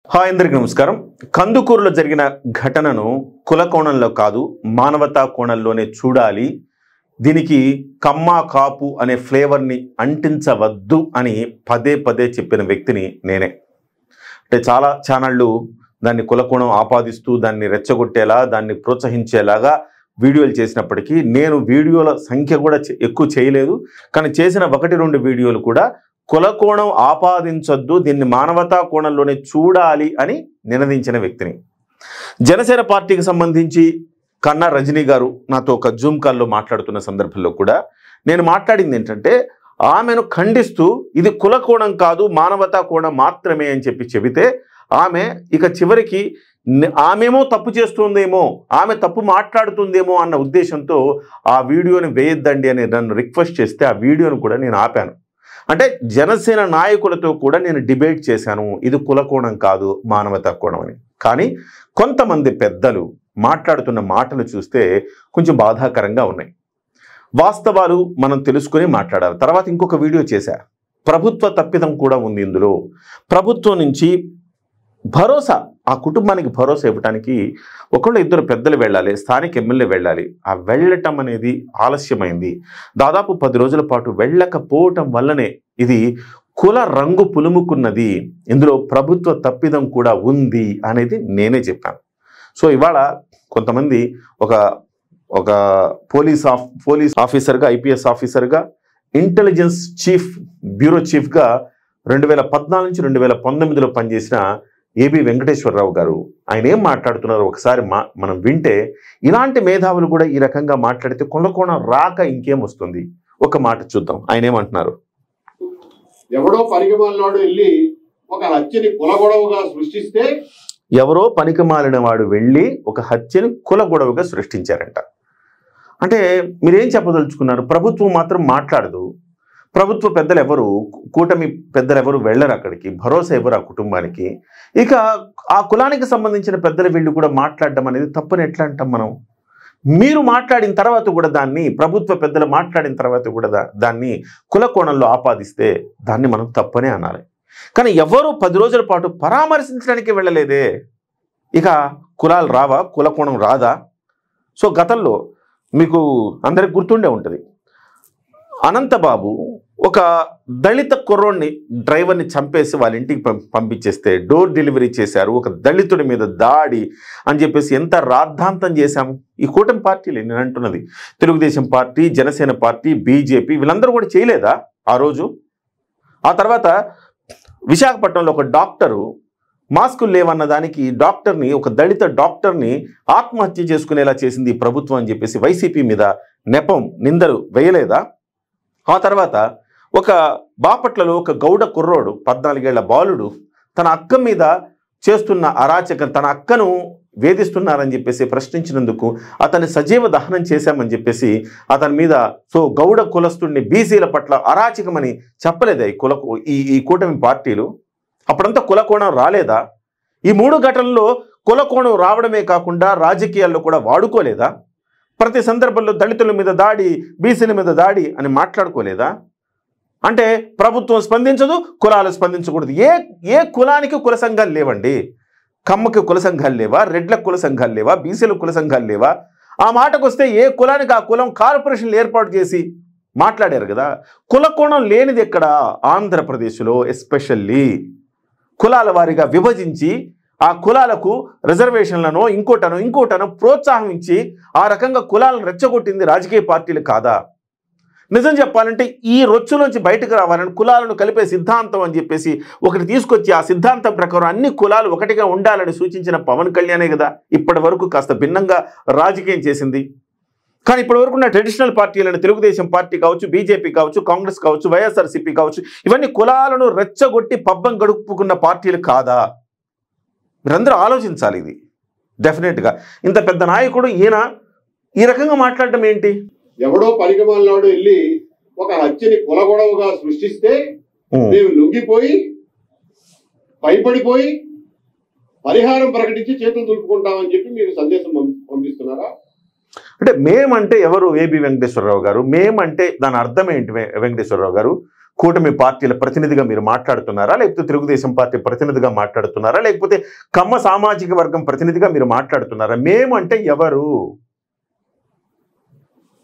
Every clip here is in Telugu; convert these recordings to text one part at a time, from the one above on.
హాయ్ అందరికీ నమస్కారం. కందుకూరులో జరిగిన ఘటనను కుల కోణంలో కాదు మానవతా కోణంలోనే చూడాలి. దీనికి కమ్మ కాపు అనే ఫ్లేవర్ని అంటించవద్దు అని పదే పదే చెప్పిన వ్యక్తిని నేనే. అంటే చాలా ఛానళ్ళు దాన్ని కుల కోణం ఆపాదిస్తూ దాన్ని రెచ్చగొట్టేలా దాన్ని ప్రోత్సహించేలాగా వీడియోలు చేసినప్పటికీ నేను వీడియోల సంఖ్య కూడా ఎక్కువ చేయలేదు. కానీ చేసిన 1-2 వీడియోలు కూడా కుల కోణం ఆపాదించొద్దు, దీన్ని మానవతా కోణంలోనే చూడాలి అని నినదించిన వ్యక్తిని. జనసేన పార్టీకి సంబంధించి కన్నా రజనీ గారు నాతో ఒక జూమ్ కాల్లో మాట్లాడుతున్న సందర్భంలో కూడా నేను మాట్లాడింది ఏంటంటే, ఆమెను ఖండిస్తూ ఇది కుల కోణం కాదు మానవతా కోణం మాత్రమే అని చెబితే ఆమె ఇక చివరికి ఆమెమో తప్పు చేస్తుందేమో, ఆమె తప్పు మాట్లాడుతుందేమో అన్న ఉద్దేశంతో ఆ వీడియోని వేయొద్దండి అని నన్ను రిక్వెస్ట్ చేస్తే ఆ వీడియోను కూడా నేను ఆపాను. అంటే జనసేన నాయకులతో కూడా నేను డిబేట్ చేశాను, ఇది కుల కోణం కాదు మానవతా కోణం అని. కానీ కొంతమంది పెద్దలు మాట్లాడుతున్న మాటలు చూస్తే కొంచెం బాధాకరంగా ఉన్నాయి. వాస్తవాలు మనం తెలుసుకొని మాట్లాడాలి. తర్వాత ఇంకొక వీడియో చేశా, ప్రభుత్వ తప్పిదం కూడా ఉంది ఇందులో. ప్రభుత్వం నుంచి భరోసా, ఆ కుటుంబానికి భరోసా ఇవ్వడానికి ఇద్దరు పెద్దలు వెళ్ళాలి, స్థానిక ఎమ్మెల్యే వెళ్ళాలి. ఆ వెళ్ళటం అనేది ఆలస్యమైంది. దాదాపు 10 రోజుల పాటు వెళ్ళకపోవటం వల్లనే ఇది కుల రంగు పులుముకున్నది, ఇందులో ప్రభుత్వ తప్పిదం కూడా ఉంది అనేది నేనే చెప్పాను. సో ఇవాళ కొంతమంది ఒక పోలీస్ ఆఫీసర్గా, ఐపీఎస్ ఆఫీసర్గా, ఇంటెలిజెన్స్ బ్యూరో చీఫ్గా 2014 నుంచి 2019లో పనిచేసిన ఏబి వెంకటేశ్వరరావు గారు, ఆయన ఏం మాట్లాడుతున్నారో ఒకసారి మనం వింటే, ఇలాంటి మేధావులు కూడా ఈ రకంగా మాట్లాడితే కులకోణం రాక ఇంకేం వస్తుంది? ఒక మాట చూద్దాం ఆయన ఏమంటున్నారు. ఎవడో పనికిమాలినవాడు వెళ్ళి ఒక హత్యని కుల గొడవగా సృష్టిస్తే, ఎవరో పనికిమాలిన వాడు వెళ్ళి ఒక హత్యని కుల గొడవగా సృష్టించారంట. అంటే మీరేం చెప్పదలుచుకున్నారు? ప్రభుత్వం మాత్రం మాట్లాడదు, ప్రభుత్వ పెద్దలు ఎవరు, కూటమి పెద్దలు ఎవరు వెళ్ళరు అక్కడికి, భరోసా ఎవరు ఆ కుటుంబానికి. ఇక ఆ కులానికి సంబంధించిన పెద్దలు వీళ్ళు కూడా మాట్లాడడం అనేది తప్పని ఎట్లా అంటాం మనం? మీరు మాట్లాడిన తర్వాత కూడా దాన్ని, ప్రభుత్వ పెద్దలు మాట్లాడిన తర్వాత కూడా దాన్ని కుల కోణంలో ఆపాదిస్తే దాన్ని మనం తప్పనే అనాలి. కానీ ఎవరు 10 రోజుల పాటు పరామర్శించడానికి వెళ్ళలేదే, ఇక కులాలు రావా, కుల కోణం రాదా? సో గతంలో మీకు అందరికి గుర్తుండే ఉంటుంది, అనంతబాబు ఒక దళిత కుర్రోడ్ని, డ్రైవర్ని చంపేసి వాళ్ళ ఇంటికి పంపించేస్తే డోర్ డెలివరీ చేశారు, ఒక దళితుడి మీద దాడి అని చెప్పేసి ఎంత రాద్ధాంతం చేశాము. ఈ కూటమి పార్టీలే నేను అంటున్నది, Telugu Desam party, Janasena party, BJP వీళ్ళందరూ కూడా చేయలేదా ఆ రోజు? ఆ తర్వాత విశాఖపట్నంలో ఒక డాక్టరు మాస్కులు లేవన్న దానికి ఒక దళిత డాక్టర్ని ఆత్మహత్య చేసుకునేలా చేసింది ఈ ప్రభుత్వం అని చెప్పేసి వైసీపీ మీద నెపం, నిందలు వేయలేదా? ఆ తర్వాత ఒక బాపట్లలో ఒక గౌడ కుర్రోడు, 14 ఏళ్ల బాలుడు తన అక్క మీద చేస్తున్న అరాచకం, తన అక్కను వేధిస్తున్నారని చెప్పేసి ప్రశ్నించినందుకు అతన్ని సజీవ దహనం చేశామని చెప్పేసి అతని మీద, సో గౌడ కులస్తుడిని బీసీల పట్ల అరాచకమని చెప్పలేదా ఈ కూటమి పార్టీలు? అప్పుడంతా కుల కోణం రాలేదా? ఈ 3 ఘటనల్లో కుల కోణం రావడమే కాకుండా రాజకీయాల్లో కూడా వాడుకోలేదా? ప్రతి సందర్భంలో దళితుల మీద దాడి, బీసీల మీద దాడి అని మాట్లాడుకోలేదా? అంటే ప్రభుత్వం స్పందించదు, కులాలు స్పందించకూడదు. ఏ కులానికి కుల సంఘాలు లేవండి? కమ్మకి కుల సంఘాలు లేవా? రెడ్లకు కుల సంఘాలు లేవా? బీసీలకు కుల సంఘాలు లేవా? ఆ మాటకు వస్తే ఏ కులానికి ఆ కులం కార్పొరేషన్లు ఏర్పాటు చేసి మాట్లాడారు కదా. కుల కోణం లేనిది ఎక్కడ? ఆంధ్రప్రదేశ్లో ఎస్పెషల్లీ కులాల వారీగా విభజించి ఆ కులాలకు రిజర్వేషన్లను ఇంకోటనో ప్రోత్సాహం ఇచ్చి ఆ రకంగా కులాలను రెచ్చగొట్టింది రాజకీయ పార్టీలు కాదా? నిజం చెప్పాలంటే ఈ రొచ్చులోంచి బయటకు రావాలని కులాలను కలిపే సిద్ధాంతం అని చెప్పేసి ఒకటి తీసుకొచ్చి ఆ సిద్ధాంతం ప్రకారం అన్ని కులాలు ఒకటిగా ఉండాలని సూచించిన పవన్ కళ్యాణే కదా ఇప్పటి వరకు కాస్త భిన్నంగా రాజకీయం చేసింది. కానీ ఇప్పటి వరకు ఉన్న ట్రెడిషనల్ పార్టీలను, తెలుగుదేశం పార్టీ కావచ్చు, బీజేపీ కావచ్చు, కాంగ్రెస్ కావచ్చు, వైఎస్ఆర్సీపీ కావచ్చు, ఇవన్నీ కులాలను రెచ్చగొట్టి పబ్బం గడుపుకున్న పార్టీలు కాదా? మీరందరూ ఆలోచించాలి. ఇది డెఫినెట్గా ఇంత పెద్ద నాయకుడు ఈయన ఈ రకంగా మాట్లాడటం ఏంటి? ఎవడో పనికిమాలినవాడు వెళ్ళి ఒక హత్యని కుల గొడవగా సృష్టిస్తే మేము లొంగిపోయి భయపడిపోయి పరిహారం ప్రకటించి చేతులు దులుపుకుంటామని చెప్పి మీరు సందేశం పంపిస్తున్నారా? అంటే మేమంటే ఎవరు? ఏబి వెంకటేశ్వరరావు గారు. మేమంటే దాని అర్థం ఏంటి వెంకటేశ్వరరావు గారు? కూటమి పార్టీల ప్రతినిధిగా మీరు మాట్లాడుతున్నారా, లేకపోతే తెలుగుదేశం పార్టీ ప్రతినిధిగా మాట్లాడుతున్నారా, లేకపోతే కమ్మ సామాజిక వర్గం ప్రతినిధిగా మీరు మాట్లాడుతున్నారా? మేము అంటే ఎవరు?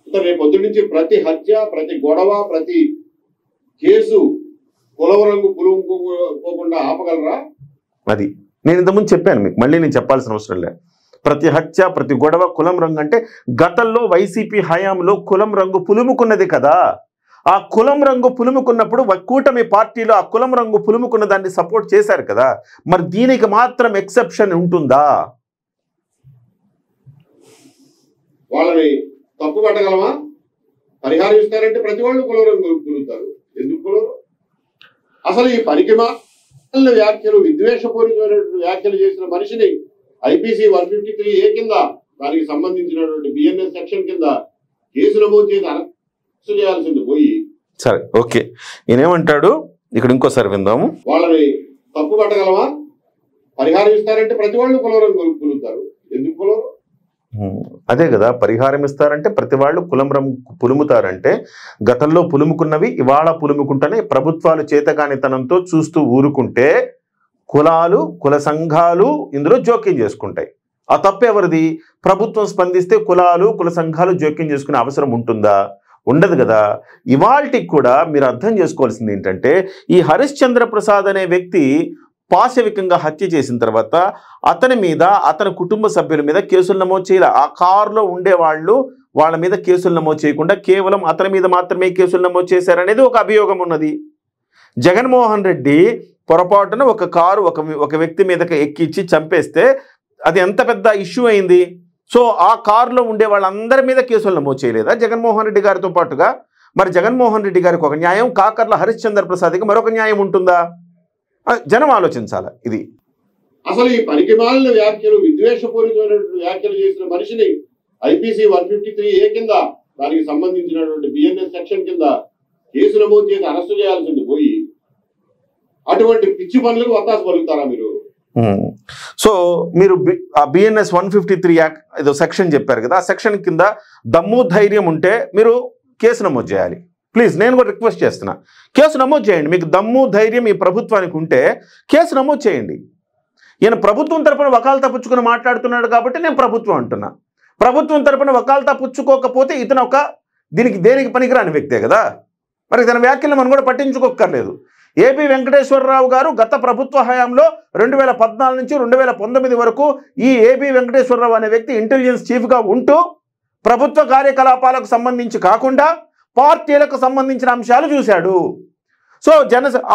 రేపు పొద్దు నుంచి ప్రతి హత్య, ప్రతి గొడవ, ప్రతి కేసు కులం రంగు పులుముకోకుండా ఆపగలరా? అది నేను ఇంతకుముందు చెప్పాను మీకు, మళ్ళీ నేను చెప్పాల్సిన అవసరం లేదు. ప్రతి హత్య, ప్రతి గొడవ కులం రంగు అంటే గతంలో వైసీపీ హయాంలో కులం రంగు పులుముకున్నది కదా. ఆ కులం రంగు పులుముకున్నప్పుడు కూటమి పార్టీలో ఆ కులం రంగు పులుముకున్న దాన్ని సపోర్ట్ చేశారు కదా. మరి దీనికి మాత్రం ఎక్సెప్షన్ ఉంటుందా? వాళ్ళని తప్పు పట్టగలమా? పరిహారం ఇస్తారంటే ప్రతి వాళ్ళు కులం రంగు పులుగుతారు. ఎందుకు పులరు? అసలు ఈ పరికిమాల వ్యాఖ్యలు, విద్వేషపూరితమైనటువంటి వ్యాఖ్యలు చేసిన మనిషిని ఐపీసీ 153A కింద, దానికి సంబంధించినటువంటి బిఎన్ఎస్ సెక్షన్ కింద కేసు నమోదు చేసి అరెస్ట్ చేయాల్సింది పోయి. సరే, ఓకే, ఈయనేమంటాడు ఇక్కడ ఇంకోసారి విందాము. వాళ్ళని తప్పు పట్టగలమా? పరిహారం ఇస్తారంటే ప్రతి వాళ్ళు కులం రంగు పులుగుతారు. ఎందుకు పులరు? అదే కదా, పరిహారం ఇస్తారంటే ప్రతి వాళ్ళు కులం రంగు పులుముతారంటే గతంలో పులుముకున్నవి ఇవాళ పులుముకుంటేనే ప్రభుత్వాలు చేతగానితనంతో చూస్తూ ఊరుకుంటే కులాలు, కుల సంఘాలు ఇందులో జోక్యం చేసుకుంటాయి. ఆ తప్పు ఎవరిది? ప్రభుత్వం స్పందిస్తే కులాలు, కుల సంఘాలు జోక్యం చేసుకునే అవసరం ఉంటుందా? ఉండదు కదా. ఇవాల్టికి కూడా మీరు అర్థం చేసుకోవాల్సింది ఏంటంటే, ఈ హరిశ్చంద్ర ప్రసాద్ అనే వ్యక్తి పాశవికంగా హత్య చేసిన తర్వాత అతని మీద, అతని కుటుంబ సభ్యుల మీద కేసులు నమోదు చేయాలి. ఆ కారులో ఉండేవాళ్ళు వాళ్ళ మీద కేసులు నమోదు చేయకుండా కేవలం అతని మీద మాత్రమే కేసులు నమోదు చేశారనేది ఒక అభియోగం ఉన్నది. జగన్మోహన్ రెడ్డి పొరపాటున ఒక కారు ఒక వ్యక్తి మీదకి ఎక్కించి చంపేస్తే అది ఎంత పెద్ద ఇష్యూ అయింది. సో ఆ కారులో ఉండే వాళ్ళందరి మీద కేసులు నమోదు చేయలేదా జగన్మోహన్ రెడ్డి గారితో పాటుగా? మరి జగన్మోహన్ రెడ్డి గారికి ఒక న్యాయం, కాకర్ల హరిశ్చంద్ర ప్రసాద్కి మరొక న్యాయం ఉంటుందా? జనం ఆలోచించాలి. ఇది అసలు ఈ పరికిమాల వ్యాఖ్యలు, విద్వేషపూరితమైనటువంటి వ్యాఖ్యలు చేసిన మనిషిని ఐపీసీ 153A కింద, దానికి సంబంధించినటువంటి బిఎన్ఎస్ సెక్షన్ కింద కేసు నమోదు చేసి అరెస్ట్ చేయాల్సింది పోయి అటువంటి పిచ్చి పనులకు వత్తాసు పలుకుతారా మీరు? సో మీరు ఆ బిఎన్ఎస్ 153 యాక్ట్ ఏదో సెక్షన్ చెప్పారు కదా, ఆ సెక్షన్ కింద దమ్ము ధైర్యం ఉంటే మీరు కేసు నమోదు చేయాలి. ప్లీజ్, నేను కూడా రిక్వెస్ట్ చేస్తున్నా, కేసు నమోదు చేయండి. మీకు దమ్ము ధైర్యం ఈ ప్రభుత్వానికి ఉంటే కేసు నమోదు చేయండి. ఈయన ప్రభుత్వం తరపున వకాల్తా పుచ్చుకొని మాట్లాడుతున్నాడు కాబట్టి నేను ప్రభుత్వం అంటున్నా. ప్రభుత్వం తరపున వకాల్తా పుచ్చుకోకపోతే ఇతను దేనికి పనికిరాని వ్యక్తే కదా. మరి తన వ్యాఖ్యలు మనం కూడా పట్టించుకోక్కర్లేదు. ఏపీ వెంకటేశ్వరరావు గారు గత ప్రభుత్వ హయాంలో 2014 నుంచి 2019 వరకు ఈ ఏపీ వెంకటేశ్వరరావు అనే వ్యక్తి ఇంటెలిజెన్స్ చీఫ్గా ఉంటూ ప్రభుత్వ కార్యకలాపాలకు సంబంధించి కాకుండా పార్టీలకు సంబంధించిన అంశాలు చూశాడు. సో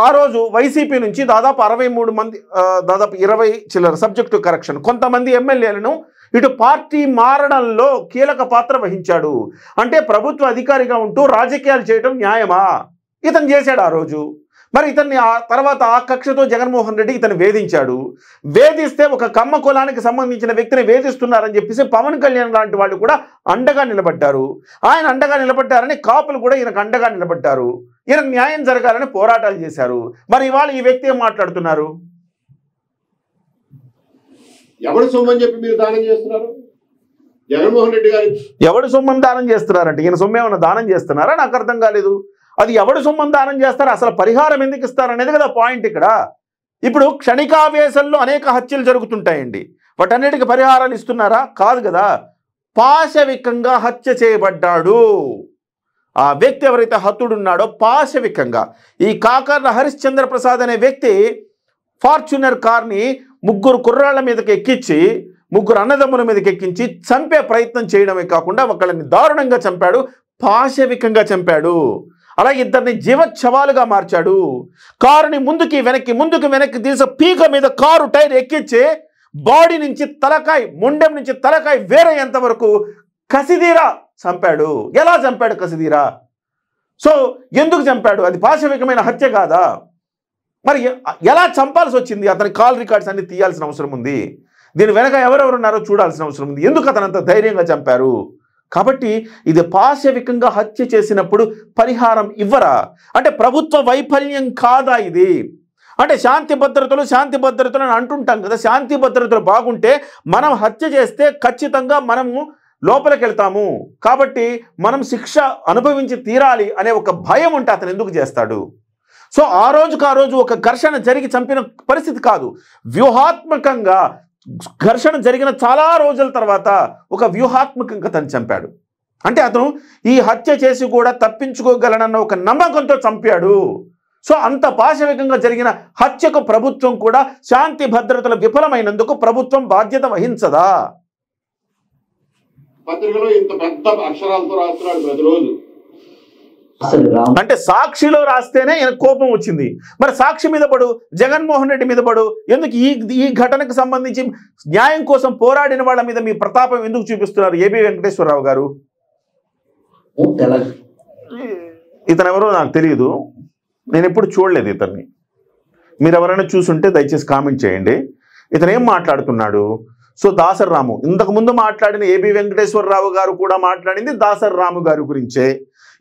ఆ రోజు వైసీపీ నుంచి దాదాపు 63 మంది, దాదాపు 20 చిల్లర సబ్జెక్టు కరెక్షన్ కొంతమంది ఎమ్మెల్యేలను ఇటు పార్టీ మారడంలో కీలక పాత్ర వహించాడు. అంటే ప్రభుత్వ అధికారిగా ఉంటూ రాజకీయాలు చేయడం న్యాయమా? ఇతను చేశాడు ఆ రోజు. మరి ఇతన్ని ఆ తర్వాత ఆ కక్షతో జగన్మోహన్ రెడ్డి ఇతను వేధించాడు. వేధిస్తే ఒక కమ్మ కులానికి సంబంధించిన వ్యక్తిని వేధిస్తున్నారని చెప్పేసి పవన్ కళ్యాణ్ లాంటి వాళ్ళు కూడా అండగా నిలబడ్డారు. ఆయన అండగా నిలబడ్డారని కాపులు కూడా ఈయనకు అండగా నిలబడ్డారు. ఈయనకు న్యాయం జరగాలని పోరాటాలు చేశారు. మరి ఇవాళ ఈ వ్యక్తి ఏం మాట్లాడుతున్నారు? ఎవడు సొమ్మని చెప్పి మీరు దానం చేస్తున్నారు? జగన్మోహన్ రెడ్డి గారు ఎవడు సొమ్మని దానం చేస్తున్నారంటే ఈయన సొమ్ము ఏమైనా దానం చేస్తున్నారా? నాకు అర్థం కాలేదు. అది ఎవడు సొమ్మని దానం చేస్తారు, అసలు పరిహారం ఎందుకు ఇస్తారనేది కదా పాయింట్ ఇక్కడ. ఇప్పుడు క్షణికావేశంలో అనేక హత్యలు జరుగుతుంటాయండి, వాటన్నిటికి పరిహారాలు ఇస్తున్నారా? కాదు కదా. పాశవికంగా హత్య చేయబడ్డాడు ఆ వ్యక్తి, ఎవరైతే హతుడున్నాడో పాశవికంగా. ఈ కాకర్ల హరిశ్చంద్ర ప్రసాద్ అనే వ్యక్తి ఫార్చునర్ కార్ని 3 కుర్రాళ్ల మీదకి ఎక్కించి, 3 అన్నదమ్ముల మీదకి ఎక్కించి చంపే ప్రయత్నం చేయడమే కాకుండా ఒకళ్ళని దారుణంగా చంపాడు, పాశవికంగా చంపాడు. అలాగే ఇద్దరిని జీవచ్ఛవాలుగా మార్చాడు. కారుని ముందుకు వెనక్కి తీసి పీక మీద కారు టైర్ ఎక్కించి బాడీ నుంచి తలకాయ, మొండెం నుంచి తలకాయ వేరేంత వరకు కసిదీరా చంపాడు. ఎలా చంపాడు కసిదీరా? సో ఎందుకు చంపాడు? అది పాశవికమైన హత్య కాదా? మరి ఎలా చంపాల్సి వచ్చింది? అతని కాల్ రికార్డ్స్ అన్ని తీయాల్సిన అవసరం ఉంది. దీని వెనక ఎవరెవరున్నారో చూడాల్సిన అవసరం ఉంది. ఎందుకు అతను అంత ధైర్యంగా చంపారు? కాబట్టి ఇది పాశవికంగా హత్య చేసినప్పుడు పరిహారం ఇవ్వరా? అంటే ప్రభుత్వ వైఫల్యం కాదా ఇది? అంటే శాంతి భద్రతలు అని అంటుంటాం కదా. శాంతి భద్రతలు బాగుంటే మనం హత్య చేస్తే ఖచ్చితంగా మనము లోపలికి వెళ్తాము, కాబట్టి మనం శిక్ష అనుభవించి తీరాలి అనే ఒక భయం ఉంటే అతను ఎందుకు చేస్తాడు? సో ఆ రోజు ఒక ఘర్షణ జరిగి చంపిన పరిస్థితి కాదు, వ్యూహాత్మకంగా ఘర్షణ జరిగిన చాలా రోజుల తర్వాత ఒక వ్యూహాత్మకంగా తను చంపాడు. అంటే అతను ఈ హత్య చేసి కూడా తప్పించుకోగలనన్న ఒక నమ్మకంతో చంపాడు. సో అంత పాశవికంగా జరిగిన హత్యకు ప్రభుత్వం కూడా శాంతి భద్రతలు విఫలమైనందుకు ప్రభుత్వం బాధ్యత వహించదా? పత్రికలో ఇంత పెద్ద అక్షరాలతో రాస్తున్నాడు ప్రతిరోజు. అంటే సాక్షిలో రాస్తేనే ఈయన కోపం వచ్చింది, మరి సాక్షి మీద పడు, జగన్మోహన్ రెడ్డి మీద పడు, ఎందుకు ఈ ఘటనకు సంబంధించి న్యాయం కోసం పోరాడిన వాళ్ళ మీద మీ ప్రతాపం ఎందుకు చూపిస్తున్నారు ఏబి వెంకటేశ్వరరావు గారు? ఇతను ఎవరో నాకు తెలియదు, నేను ఎప్పుడు చూడలేదు ఇతన్ని. మీరు ఎవరైనా చూసుంటే దయచేసి కామెంట్ చేయండి. ఇతను ఏం మాట్లాడుతున్నాడు? సో దాసరి రాము, ఇంతకుముందు మాట్లాడిన ఏబి వెంకటేశ్వరరావు గారు కూడా మాట్లాడింది దాసరి రాము గారి గురించే,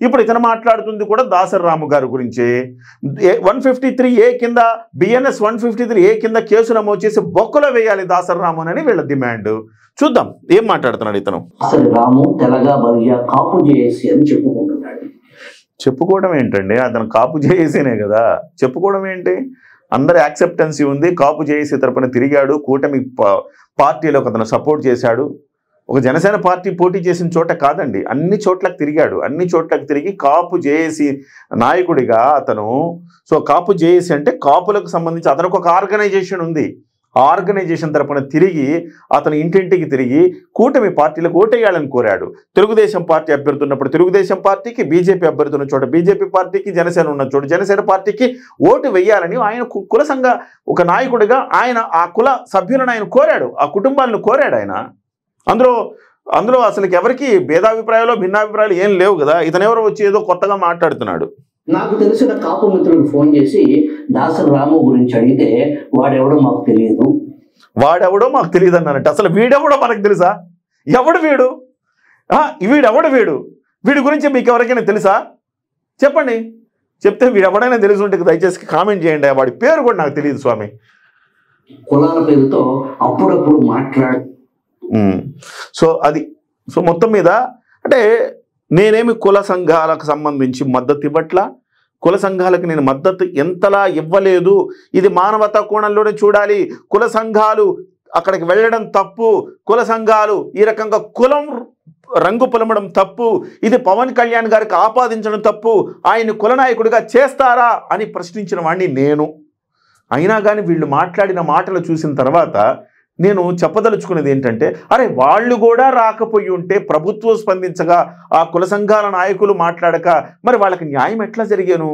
ఇప్పుడు ఇతను మాట్లాడుతుంది కూడా దాసరి రాము గారి గురించే. 153A కింద బిఎన్ఎస్ 153A కింద కేసు నమోదు చేసి బొక్కలో వేయాలి దాసరి రాము అని వీళ్ళ డిమాండ్. చూద్దాం ఏం మాట్లాడుతున్నాడు ఇతను. దాసరి రాము తెలగా బలియా కాపు చేసి అని చెప్పుకుంటున్నాడు. చెప్పుకోవడం ఏంటండి, అతను కాపు చేసేనే కదా, చెప్పుకోవడం ఏంటి? అందరి యాక్సెప్టెన్సీ ఉంది, కాపు చేసి తరపున తిరిగాడు, కూటమి పార్టీలోకి అతను సపోర్ట్ చేశాడు. ఒక జనసేన పార్టీ పోటీ చేసిన చోట కాదండి, అన్ని చోట్లకు తిరిగాడు, అన్ని చోట్లకు తిరిగి కాపు జేఏసీ నాయకుడిగా అతను. సో కాపు జేఏసీ అంటే కాపులకు సంబంధించి అతనికి ఒక ఆర్గనైజేషన్ ఉంది, ఆ ఆర్గనైజేషన్ తరపున తిరిగి అతను ఇంటింటికి తిరిగి కూటమి పార్టీలకు ఓటేయాలని కోరాడు. తెలుగుదేశం పార్టీ అభ్యర్థి ఉన్నప్పుడు తెలుగుదేశం పార్టీకి, బీజేపీ అభ్యర్థి ఉన్న చోట బీజేపీ పార్టీకి, జనసేన ఉన్న చోట జనసేన పార్టీకి ఓటు వేయాలని ఆయన కుల సంఘ ఒక నాయకుడిగా ఆయన ఆ కుల సభ్యులను ఆయన కోరాడు, ఆ కుటుంబాలను కోరాడు ఆయన. అందులో అసలు ఎవరికి భేదాభిప్రాయాలు భిన్నాభిప్రాయాలు ఏం లేవు కదా. ఇతనెవరో వచ్చి ఏదో కొత్తగా మాట్లాడుతున్నాడు. నాకు తెలిసిన కాపు మిత్రులకు ఫోన్ చేసి దాసరి రాము గురించి అడిగితే వాడెవడో మాకు తెలియదు, వాడెవడో మాకు తెలియదు అన్నారంట. అసలు వీడెవడో మనకు తెలుసా? ఎవడు వీడు? వీడి గురించి మీకు ఎవరికైనా తెలుసా? చెప్పండి, చెప్తే వీడెవడైనా తెలిసి ఉంటే దయచేసి కామెంట్ చేయండి. వాడి పేరు కూడా నాకు తెలియదు స్వామి. కులాల పేరుతో అప్పుడప్పుడు మాట్లాడు. సో మొత్తం మీద అంటే నేనేమి కుల సంఘాలకు సంబంధించి మద్దతు ఇవ్వట్లా, కుల సంఘాలకు నేను మద్దతు ఎంతలా ఇవ్వలేదు. ఇది మానవతా కోణంలోనే చూడాలి. కుల సంఘాలు అక్కడికి వెళ్ళడం తప్పు, కుల సంఘాలు ఈ రకంగా కులం రంగు పొలమడం తప్పు, ఇది పవన్ కళ్యాణ్ గారికి ఆపాదించడం తప్పు, ఆయన కుల నాయకుడిగా చేస్తారా అని ప్రశ్నించిన వాడిని నేను. అయినా కానీ వీళ్ళు మాట్లాడిన మాటలు చూసిన తర్వాత నేను చెప్పదలుచుకున్నది ఏంటంటే, అరే వాళ్ళు కూడా రాకపోయి ఉంటే ప్రభుత్వం స్పందించగా ఆ కుల సంఘాల నాయకులు మాట్లాడక మరి వాళ్ళకి న్యాయం ఎట్లా జరిగాను?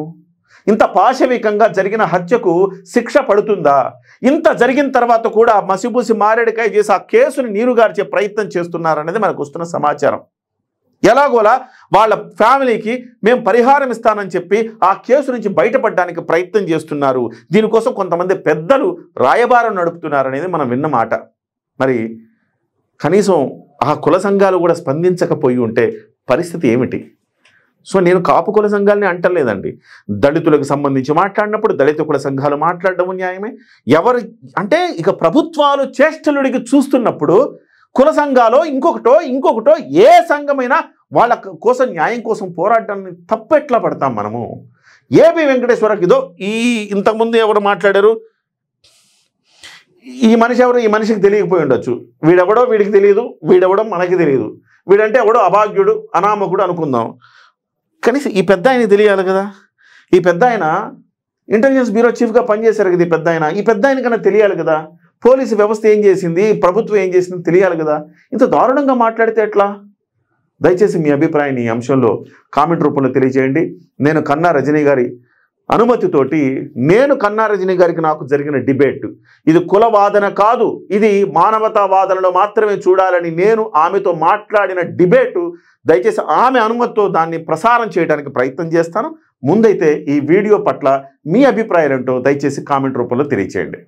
ఇంత పాశవికంగా జరిగిన హత్యకు శిక్ష పడుతుందా? ఇంత జరిగిన తర్వాత కూడా మసిబూసి మారేడుకాయ చేసి ఆ కేసుని నీరుగార్చే ప్రయత్నం చేస్తున్నారనేది మనకు వస్తున్న సమాచారం. ఎలాగోలా వాళ్ళ ఫ్యామిలీకి మేము పరిహారం ఇస్తానని చెప్పి ఆ కేసు నుంచి బయటపడడానికి ప్రయత్నం చేస్తున్నారు. దీనికోసం కొంతమంది పెద్దలు రాయబారం నడుపుతున్నారనేది మనం విన్న మాట. మరి కనీసం ఆ కుల సంఘాలు కూడా స్పందించకపోయి ఉంటే పరిస్థితి ఏమిటి? సో నేను కాపు కుల సంఘాలని అంటలేదండి. దళితులకు సంబంధించి మాట్లాడినప్పుడు దళిత కుల సంఘాలు మాట్లాడడం న్యాయమే. ఎవరు అంటే ఇక ప్రభుత్వాలు చేష్టలుడికి చూస్తున్నప్పుడు కుల సంఘాలో ఇంకొకటో ఏ సంఘమైనా వాళ్ళ కోసం న్యాయం కోసం పోరాటాన్ని తప్పెట్లా పడతాం మనము? ఏబి వెంకటేశ్వరకి ఇదో ఇంతకుముందు ఎవరు మాట్లాడారు, ఈ మనిషి ఎవరు, ఈ మనిషికి తెలియకపోయి ఉండొచ్చు, వీడెవడో వీడికి తెలియదు, వీడెవడో మనకి తెలియదు, వీడంటే ఎవడో అభాగ్యుడు అనామకుడు అనుకుందాం. కనీసం ఈ పెద్ద ఆయన తెలియాలి కదా. ఈ పెద్ద ఆయన ఇంటెలిజెన్స్ బ్యూరో చీఫ్గా పనిచేశారు కదా. ఈ పెద్ద ఆయన కన్నా తెలియాలి కదా. పోలీసు వ్యవస్థ ఏం చేసింది, ప్రభుత్వం ఏం చేసింది తెలియాలి కదా. ఇంత దారుణంగా మాట్లాడితే ఎట్లా? దయచేసి మీ అభిప్రాయాన్ని ఈ అంశంలో కామెంట్ రూపంలో తెలియజేయండి. నేను కన్నా రజనీ గారి అనుమతితోటి కన్నా రజనీ గారికి నాకు జరిగిన డిబేట్ ఇది కుల వాదన కాదు, ఇది మానవతా వాదనలో మాత్రమే చూడాలని నేను ఆమెతో మాట్లాడిన డిబేటు. దయచేసి ఆమె అనుమతితో దాన్ని ప్రసారం చేయడానికి ప్రయత్నం చేస్తాను. ముందైతే ఈ వీడియో పట్ల మీ అభిప్రాయాలు ఏంటో దయచేసి కామెంట్ రూపంలో తెలియజేయండి.